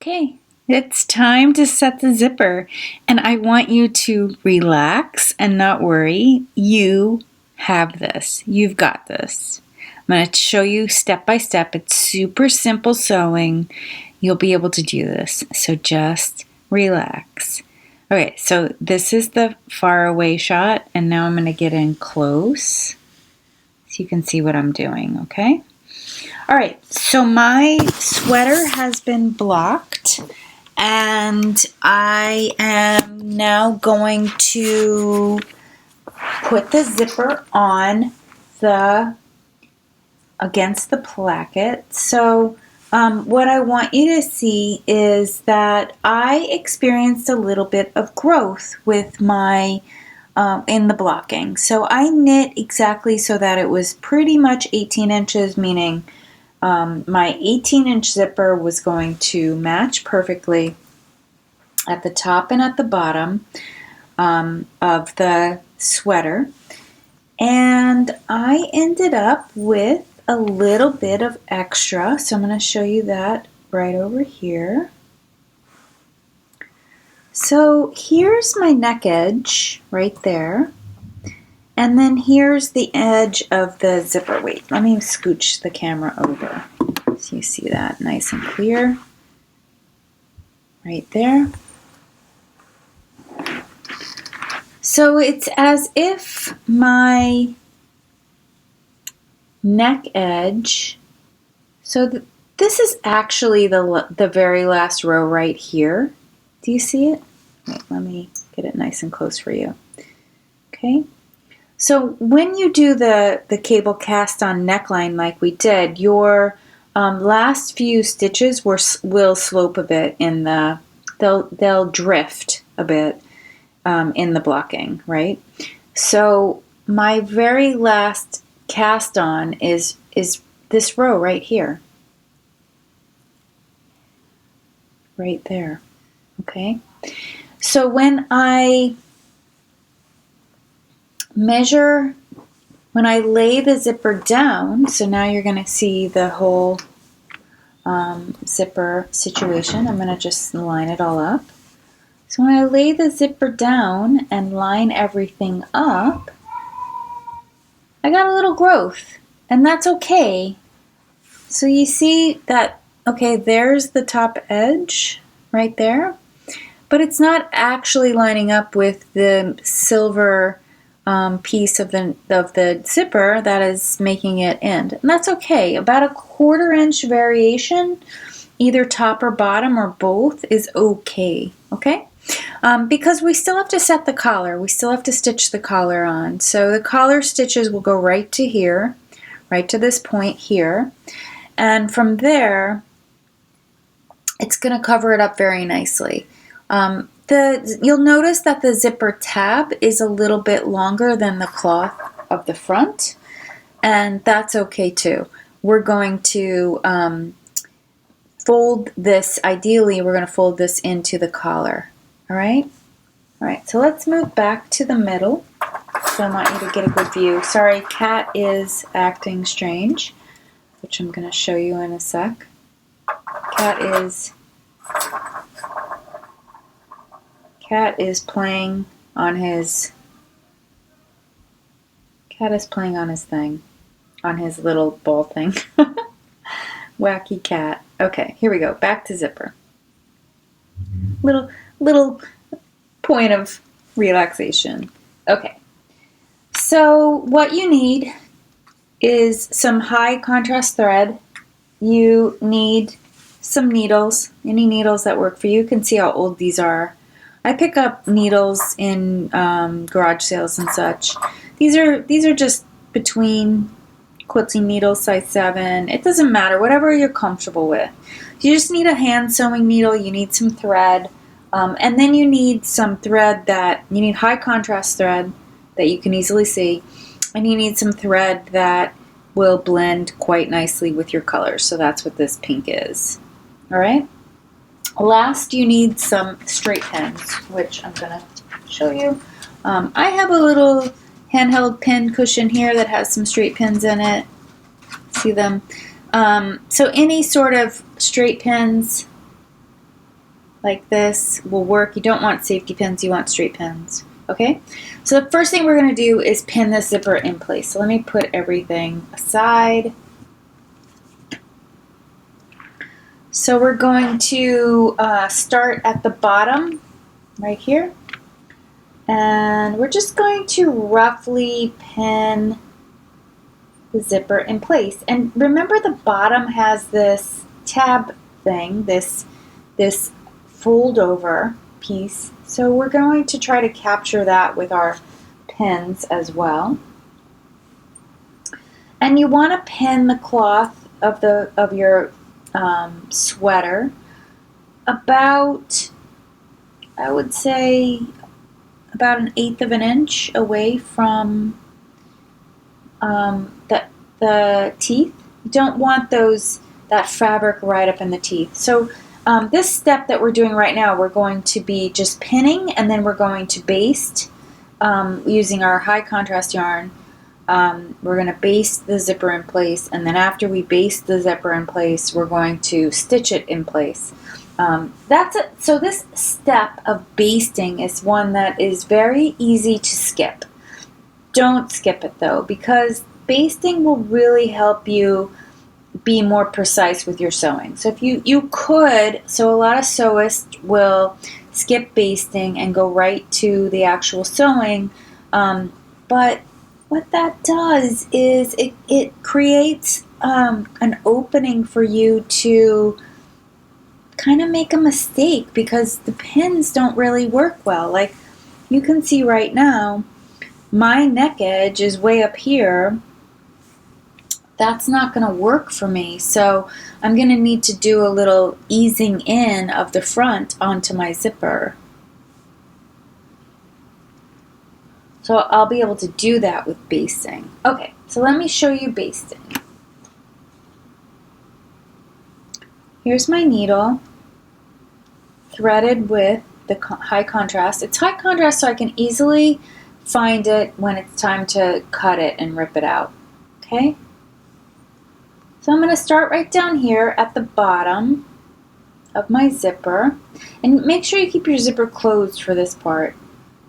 Okay, it's time to set the zipper, and I want you to relax and not worry. You have this. You've got this. I'm going to show you step by step. It's super simple sewing. You'll be able to do this, so just relax. Okay, so this is the far away shot, and now I'm going to get in close so you can see what I'm doing, okay? All right, so my sweater has been blocked, and I am now going to put the zipper on against the placket. So what I want you to see is that I experienced a little bit of growth with my in the blocking. So I knit exactly so that it was pretty much 18 inches, meaning my 18-inch zipper was going to match perfectly at the top and at the bottom of the sweater. And I ended up with a little bit of extra, so I'm going to show you that right over here. So here's my neck edge right there. And then here's the edge of the zipper. Wait, let me scooch the camera over so you see that nice and clear. Right there. So it's as if my neck edge, so this is actually the very last row right here. Do you see it? Wait, let me get it nice and close for you. Okay. So when you do the cable cast on neckline like we did, your last few stitches will slope a bit in they'll drift a bit in the blocking, right? So my very last cast on is this row right here. Right there. Okay. So when I measure, when I lay the zipper down, so now you're going to see the whole zipper situation. I'm going to just line it all up. So when I lay the zipper down and line everything up, I got a little growth, and that's okay. So you see that, okay, there's the top edge right there, but it's not actually lining up with the silver piece of the zipper that is making it end. And that's okay. About a 1/4 inch variation, either top or bottom or both, is okay. Okay? Because we still have to set the collar. We still have to stitch the collar on. So the collar stitches will go right to here, right to this point here. And from there, it's going to cover it up very nicely. You'll notice that the zipper tab is a little bit longer than the cloth of the front, and that's okay too. We're going to fold this, ideally we're going to fold this into the collar. All right? All right, so let's move back to the middle. So I want you to get a good view. Sorry, Cat is acting strange, which I'm going to show you in a sec. Cat is playing on his thing, on his little ball thing. Wacky cat. Okay, here we go. Back to zipper. Little point of relaxation. Okay. So what you need is some high contrast thread. You need some needles. Any needles that work for you. You can see how old these are. I pick up needles in garage sales and such. These are just between quilting needles, size 7. It doesn't matter, whatever you're comfortable with. You just need a hand sewing needle. You need some thread, and then you need some thread you need high contrast thread that you can easily see, and you need some thread that will blend quite nicely with your colors. So that's what this pink is. All right. Last, you need some straight pins, which I'm going to show you. I have a little handheld pin cushion here that has some straight pins in it. See them? So any sort of straight pins like this will work. You don't want safety pins, you want straight pins. Okay, so the first thing we're going to do is pin the zipper in place. So let me put everything aside. So we're going to start at the bottom right here, and we're just going to roughly pin the zipper in place. And remember, the bottom has this tab thing, this fold over piece. So we're going to try to capture that with our pins as well. And you want to pin the cloth of your sweater about, I would say, about 1/8 of an inch away from the teeth. You don't want that fabric right up in the teeth. So this step that we're doing right now, we're going to be just pinning, and then we're going to baste using our high contrast yarn. We're going to baste the zipper in place, and then after we baste the zipper in place, we're going to stitch it in place. That's it. So this step of basting is one that is very easy to skip. Don't skip it though, because basting will really help you be more precise with your sewing. So if you could, so a lot of sewists will skip basting and go right to the actual sewing, but what that does is it creates an opening for you to kind of make a mistake, because the pins don't really work well. Like you can see right now, my neck edge is way up here. That's not going to work for me. So I'm going to need to do a little easing in of the front onto my zipper. So I'll be able to do that with basting. Okay, so let me show you basting. Here's my needle threaded with the high contrast. It's high contrast so I can easily find it when it's time to cut it and rip it out. Okay? So I'm going to start right down here at the bottom of my zipper, and make sure you keep your zipper closed for this part,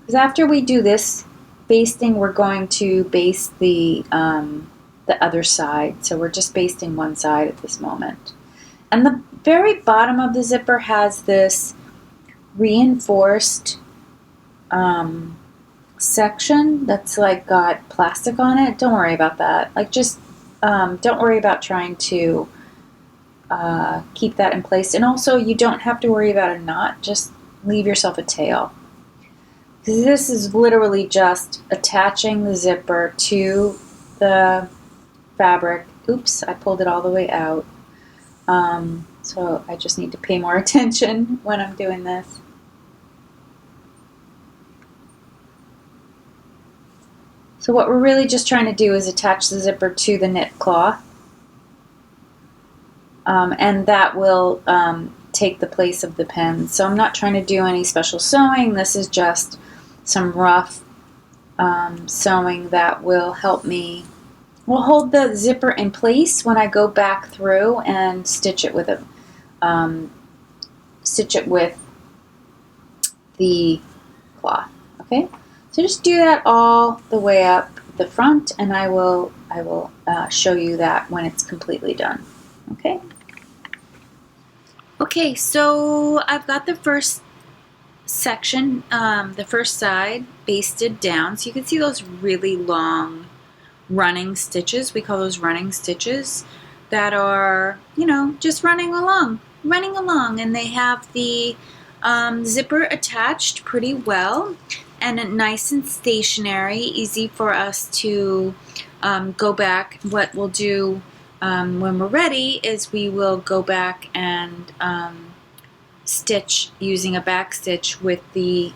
because after we do this basting, we're going to baste the other side. So we're just basting one side at this moment. And the very bottom of the zipper has this reinforced section that's like got plastic on it. Don't worry about that. Like just don't worry about trying to keep that in place. And also, you don't have to worry about a knot. Just leave yourself a tail. This is literally just attaching the zipper to the fabric. Oops, I pulled it all the way out. So I just need to pay more attention when I'm doing this. So what we're really just trying to do is attach the zipper to the knit cloth. And that will take the place of the pins. So I'm not trying to do any special sewing. This is just some rough sewing that will help me, will hold the zipper in place when I go back through and stitch it with the cloth. Okay, so just do that all the way up the front, and I will show you that when it's completely done. Okay. Okay, so I've got the first section, the first side basted down. So you can see those really long running stitches. We call those running stitches that are, you know, just running along, and they have the zipper attached pretty well, and nice and stationary, easy for us to go back. What we'll do when we're ready is we will go back and stitch using a back stitch with the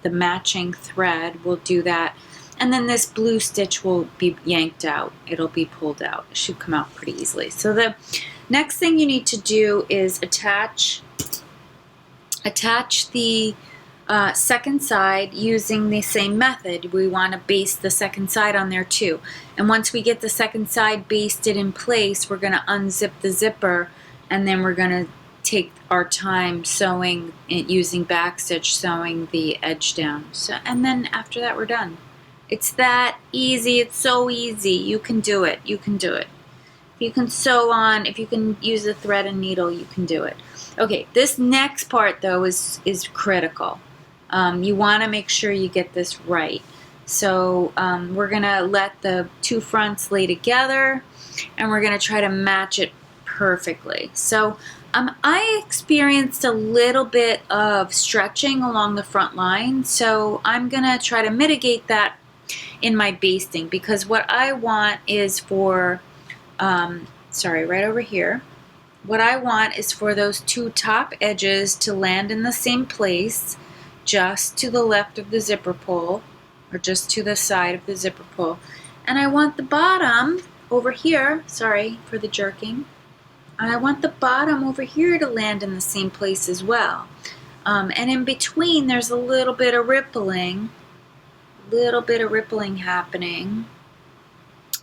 matching thread. We'll do that, and then this blue stitch will be yanked out. It'll be pulled out. It should come out pretty easily. So the next thing you need to do is attach the second side using the same method. We want to baste the second side on there too. And once we get the second side basted in place, we're going to unzip the zipper, and then we're going to take our time sewing, using backstitch, sewing the edge down. So, and then after that, we're done. It's that easy. It's so easy. You can do it. You can do it. If you can sew on, if you can use a thread and needle, you can do it. Okay, this next part though is critical. You want to make sure you get this right. So we're gonna let the two fronts lay together, and we're gonna try to match it perfectly. So I experienced a little bit of stretching along the front line, so I'm gonna try to mitigate that in my basting, because what I want is for, right over here, what I want is for those two top edges to land in the same place, just to the left of the zipper pull, or just to the side of the zipper pull. And I want the bottom over here, sorry for the jerking, I want the bottom over here to land in the same place as well. And in between there's a little bit of rippling happening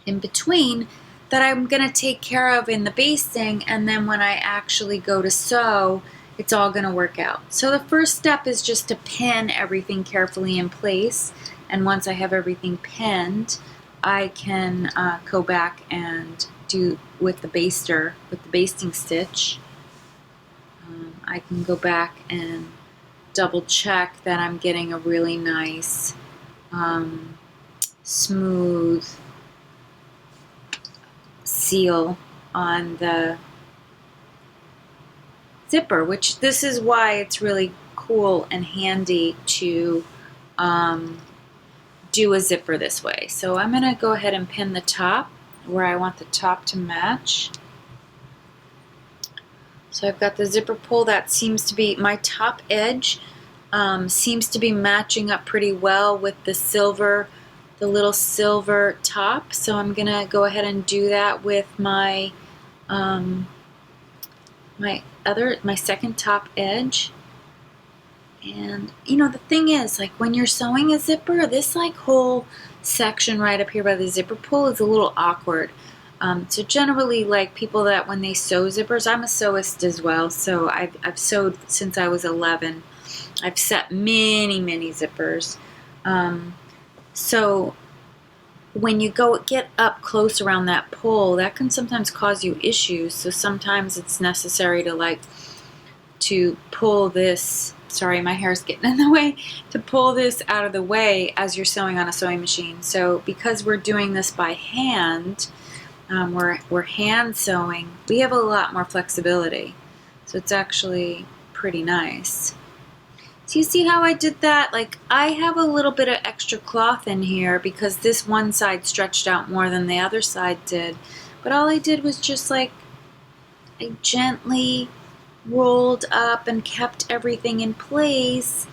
in between that I'm going to take care of in the basting, and then when I actually go to sew, it's all going to work out. So the first step is just to pin everything carefully in place, and once I have everything pinned, I can go back and do with the baster, with the basting stitch, I can go back and double check that I'm getting a really nice smooth seal on the zipper, which this is why it's really cool and handy to do a zipper this way. So I'm going to go ahead and pin the top where I want the top to match. So I've got the zipper pull that seems to be, my top edge seems to be matching up pretty well with the silver, the little silver top. So I'm gonna go ahead and do that with my my second top edge. And you know, the thing is, like when you're sewing a zipper, this like whole section right up here by the zipper pull is a little awkward. So generally, like people that when they sew zippers, I'm a sewist as well, so I've sewed since I was 11. I've set many zippers. So when you get up close around that pull, that can sometimes cause you issues. So sometimes it's necessary to pull this. Sorry, my hair's getting in the way. To pull this out of the way as you're sewing on a sewing machine. So because we're doing this by hand, we're hand sewing, we have a lot more flexibility. So it's actually pretty nice. So you see how I did that? Like I have a little bit of extra cloth in here because this one side stretched out more than the other side did. But all I did was just like, I gently rolled up and kept everything in place,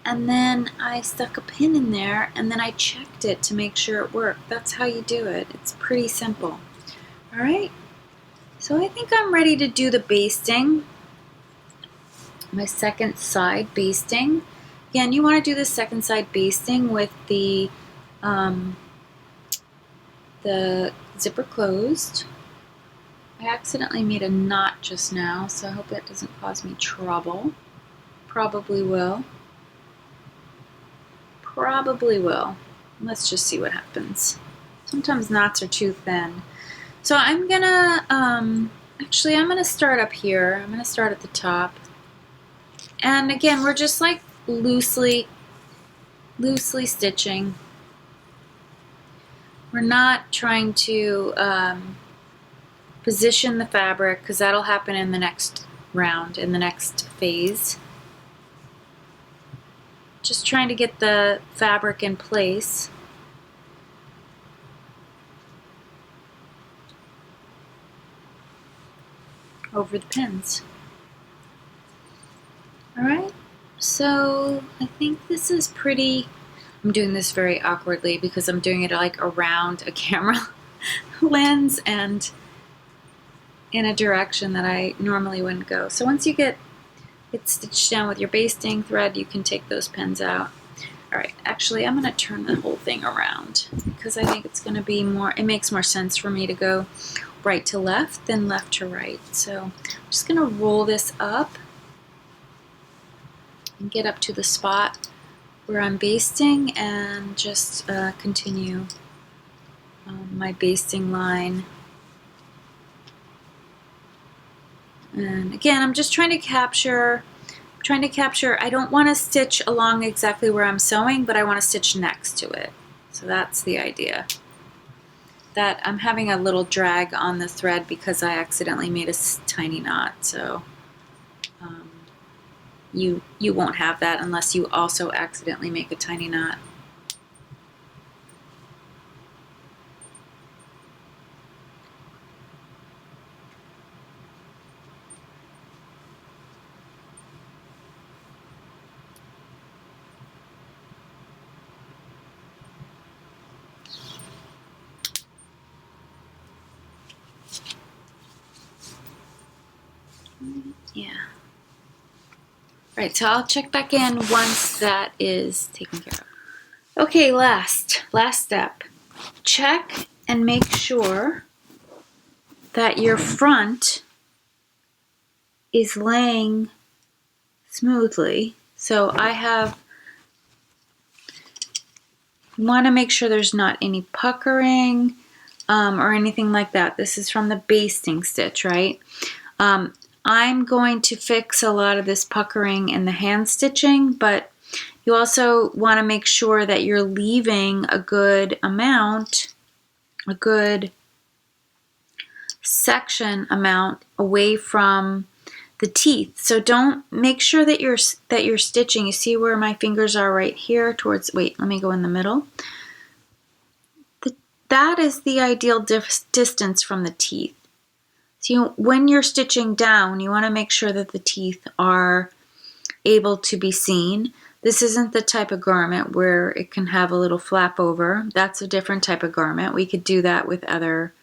and then I stuck a pin in there, and then I checked it to make sure it worked. That's how you do it. It's pretty simple. All right, so I think I'm ready to do the basting. My second side basting. Again, you want to do the second side basting with the zipper closed. I accidentally made a knot just now, so I hope that doesn't cause me trouble. Probably will. Probably will. Let's just see what happens. Sometimes knots are too thin. So I'm gonna, actually I'm gonna start up here. I'm gonna start at the top. And again, we're just like loosely stitching. We're not trying to position the fabric, because that'll happen in the next round, in the next phase. Just trying to get the fabric in place. Over the pins. Alright, so I think this is pretty, I'm doing this very awkwardly because I'm doing it like around a camera lens and in a direction that I normally wouldn't go. So once you get it stitched down with your basting thread, you can take those pins out. All right, actually I'm gonna turn the whole thing around because I think it's gonna be more, it makes more sense for me to go right to left than left to right. So I'm just gonna roll this up and get up to the spot where I'm basting and just continue my basting line. And again, I'm just trying to capture, I don't want to stitch along exactly where I'm sewing, but I want to stitch next to it. So that's the idea. That I'm having a little drag on the thread because I accidentally made a tiny knot. So you won't have that unless you also accidentally make a tiny knot. Yeah. Right, so I'll check back in once that is taken care of. Okay, last step. Check and make sure that your front is laying smoothly. So want to make sure there's not any puckering or anything like that. This is from the basting stitch, right? I'm going to fix a lot of this puckering in the hand stitching, but you also want to make sure that you're leaving a good amount, a good section amount away from the teeth. So don't, make sure that you're stitching. You see where my fingers are right here towards, wait, let me go in the middle. That is the ideal distance from the teeth. So when you're stitching down, you want to make sure that the teeth are able to be seen. This isn't the type of garment where it can have a little flap over. That's a different type of garment. We could do that with other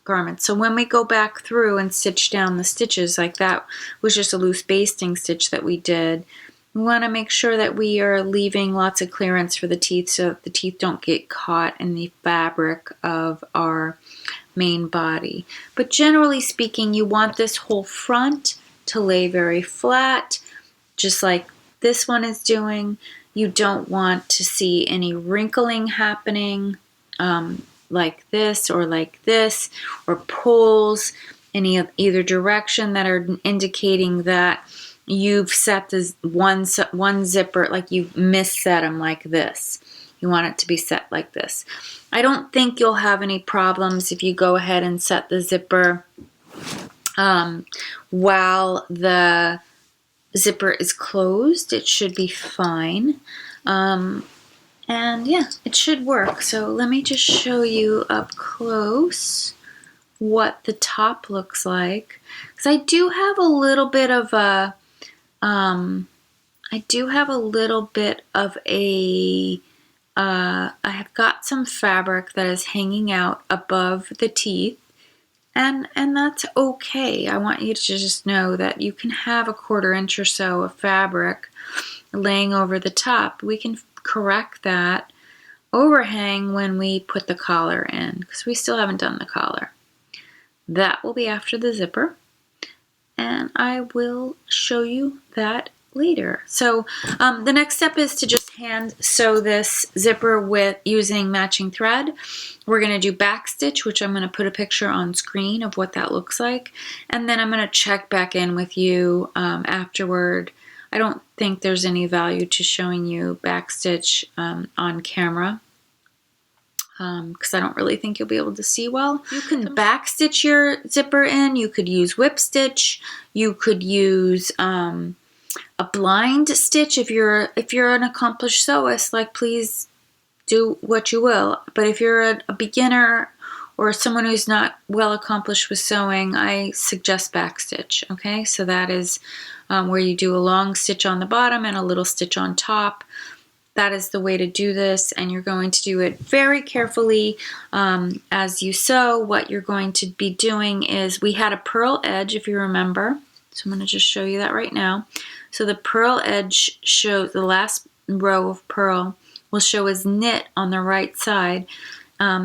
garments. So when we go back through and stitch down the stitches, like that was just a loose basting stitch that we did, we want to make sure that we are leaving lots of clearance for the teeth so that the teeth don't get caught in the fabric of our main body. But generally speaking, you want this whole front to lay very flat, just like this one is doing. You don't want to see any wrinkling happening like this or pulls in either direction that are indicating that you've set this one zipper, like you've misset them like this. You want it to be set like this. I don't think you'll have any problems if you go ahead and set the zipper while the zipper is closed. It should be fine. And yeah, it should work. So let me just show you up close what the top looks like. Because I do have a little bit of a, I have got some fabric that is hanging out above the teeth, and that's okay. I want you to just know that you can have a 1/4 inch or so of fabric laying over the top. We can correct that overhang when we put the collar in, because we still haven't done the collar. That will be after the zipper, and I will show you that later. So the next step is to just hand sew this zipper with using matching thread. We're going to do back stitch, which I'm going to put a picture on screen of what that looks like, and then I'm going to check back in with you afterward. I don't think there's any value to showing you back stitch on camera because I don't really think you'll be able to see well. You can back stitch your zipper in. You could use whip stitch. You could use a blind stitch. If you're an accomplished sewist, like, please do what you will. But if you're a beginner or someone who's not well accomplished with sewing, I suggest back stitch. Okay, so that is where you do a long stitch on the bottom and a little stitch on top. That is the way to do this, and you're going to do it very carefully as you sew. What you're going to be doing is, we had a purl edge, if you remember. So I'm going to just show you that right now. So the purl edge shows, the last row of purl will show as knit on the right side.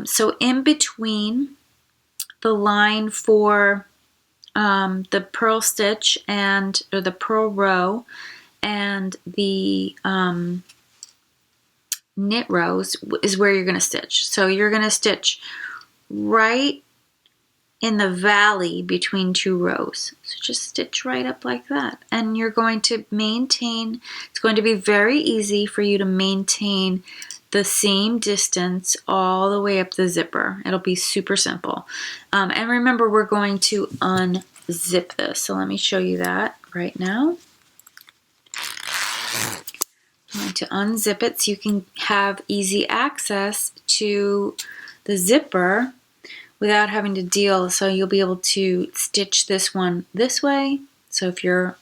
So in between the line for the purl stitch or the purl row and the knit rows is where you're going to stitch. So you're going to stitch right in the valley between two rows. So just stitch right up like that. And you're going to maintain, it's going to be very easy for you to maintain the same distance all the way up the zipper. It'll be super simple. And remember, we're going to unzip this. So let me show you that right now. I'm going to unzip it so you can have easy access to the zipper without having to deal. So you'll be able to stitch this one this way. So if you're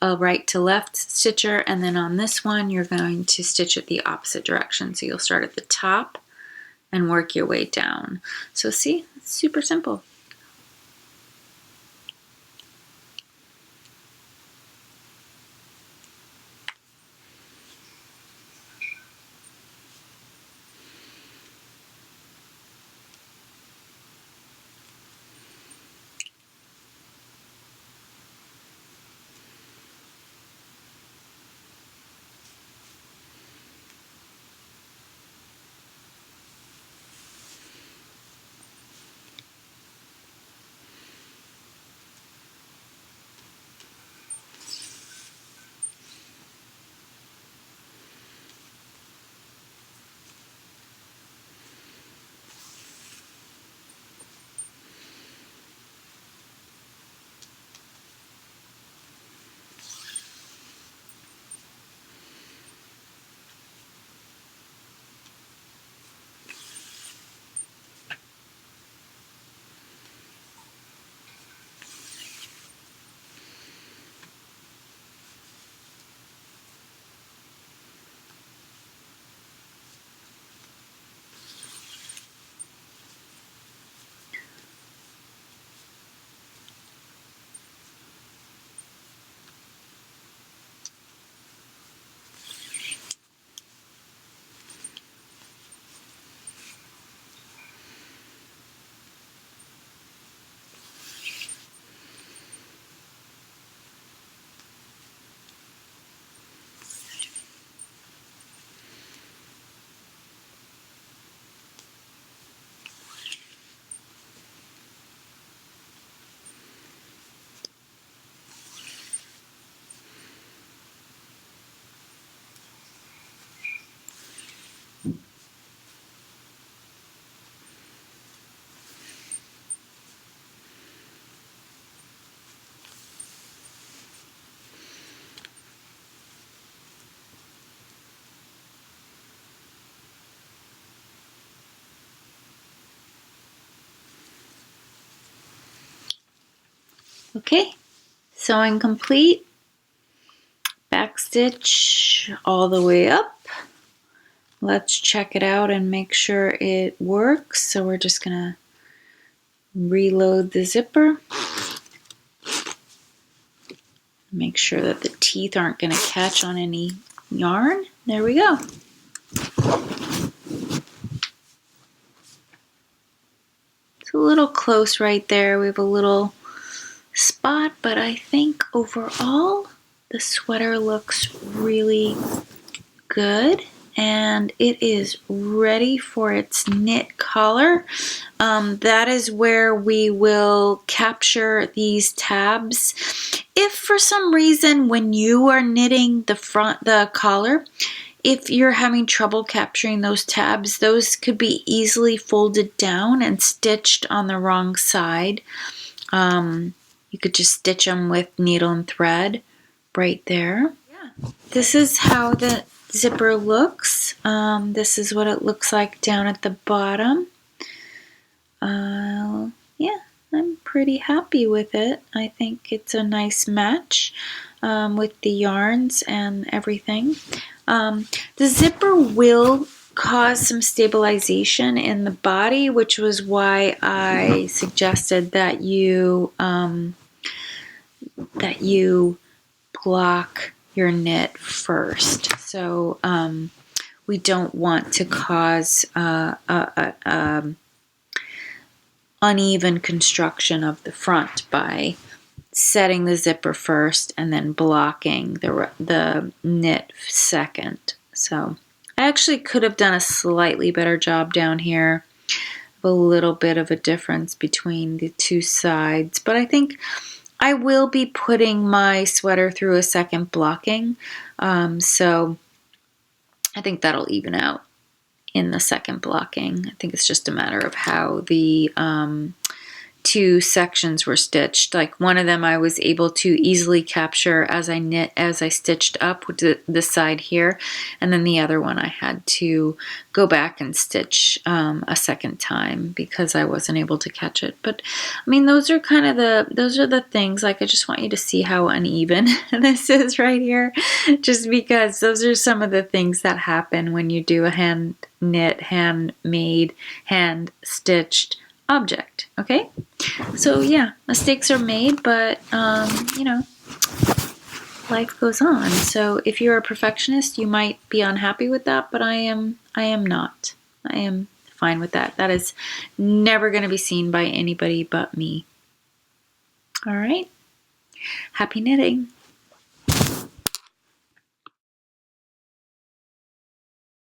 a right to left stitcher, and then on this one you're going to stitch it the opposite direction. So you'll start at the top and work your way down. So see, it's super simple. Okay, sewing complete. Back stitch all the way up. Let's check it out and make sure it works. So we're just gonna reload the zipper. Make sure that the teeth aren't gonna catch on any yarn. There we go. It's a little close right there. We have a little spot, but I think overall the sweater looks really good, and it is ready for its knit collar. That is where we will capture these tabs. If for some reason when you are knitting the collar, if you're having trouble capturing those tabs, those could be easily folded down and stitched on the wrong side. You could just stitch them with needle and thread right there. Yeah. This is how the zipper looks. This is what it looks like down at the bottom. Yeah, I'm pretty happy with it. I think it's a nice match with the yarns and everything. The zipper will cause some stabilization in the body, which was why I suggested that you block your knit first. So we don't want to cause uneven construction of the front by setting the zipper first and then blocking the knit second. So I actually could have done a slightly better job down here, a little bit of a difference between the two sides, but I think I will be putting my sweater through a second blocking, so I think that'll even out in the second blocking. I think it's just a matter of how the two sections were stitched. Like one of them I was able to easily capture as I knit, as I stitched up with the side here, and then the other one I had to go back and stitch a second time because I wasn't able to catch it. But I mean, those are the things. Like, I just want you to see how uneven this is right here, just because those are some of the things that happen when you do a hand knit, handmade, hand stitched object. Okay, so yeah, mistakes are made, but you know, life goes on. So if you're a perfectionist, you might be unhappy with that, but I am not. I am fine with that. That is never going to be seen by anybody but me. All right, happy knitting.